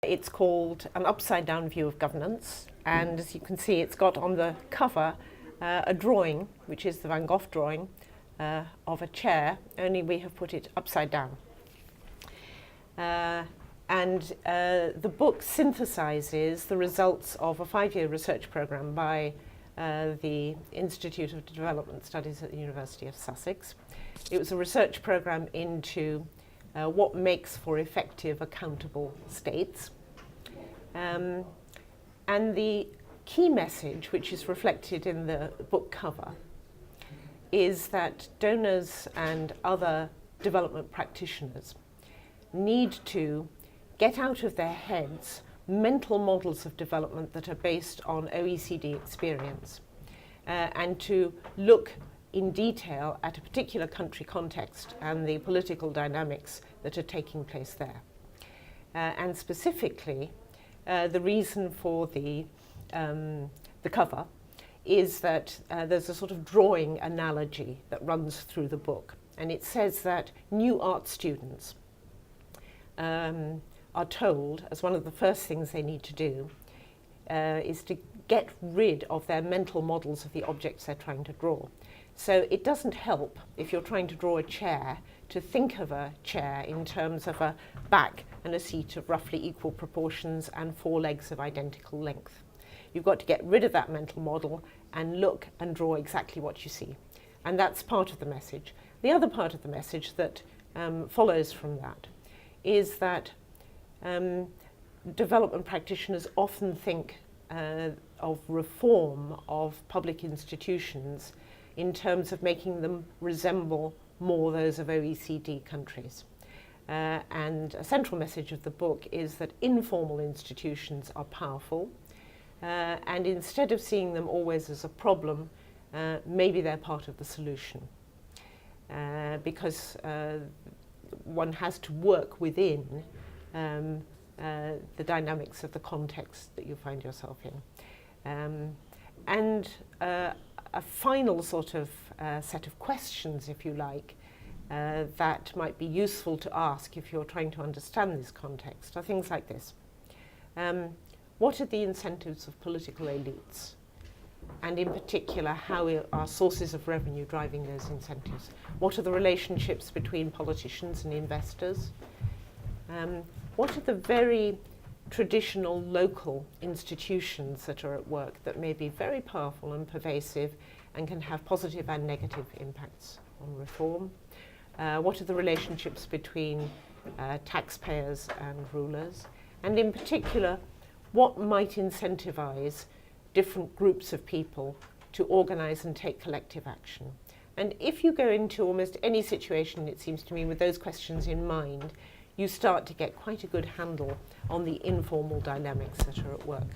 It's called An Upside-Down View of Governance, and as you can see, it's got on the cover a drawing, which is the Van Gogh drawing of a chair, only we have put it upside down. The book synthesizes the results of a 5-year research program by the Institute of Development Studies at the University of Sussex. It was a research program into what makes for effective, accountable states. And the key message, which is reflected in the book cover, is that donors and other development practitioners need to get out of their heads mental models of development that are based on OECD experience and to look in detail at a particular country context and the political dynamics that are taking place there. And specifically, the reason for the cover is that there's a sort of drawing analogy that runs through the book. And it says that new art students are told, as one of the first things they need to do, is to get rid of their mental models of the objects they're trying to draw. So it doesn't help, if you're trying to draw a chair, to think of a chair in terms of a back and a seat of roughly equal proportions and 4 legs of identical length. You've got to get rid of that mental model and look and draw exactly what you see. And that's part of the message. The other part of the message that follows from that is that development practitioners often think of reform of public institutions in terms of making them resemble more those of OECD countries. And a central message of the book is that informal institutions are powerful, and instead of seeing them always as a problem, maybe they're part of the solution. Because one has to work within the dynamics of the context that you find yourself in. A final sort of set of questions, if you like, that might be useful to ask if you're trying to understand this context are things like this. What are the incentives of political elites? And in particular, how are sources of revenue driving those incentives? What are the relationships between politicians and investors? What are the very traditional local institutions that are at work that may be very powerful and pervasive and can have positive and negative impacts on reform? What are the relationships between taxpayers and rulers? And in particular, what might incentivize different groups of people to organize and take collective action? And if you go into almost any situation, it seems to me, with those questions in mind, you start to get quite a good handle on the informal dynamics that are at work.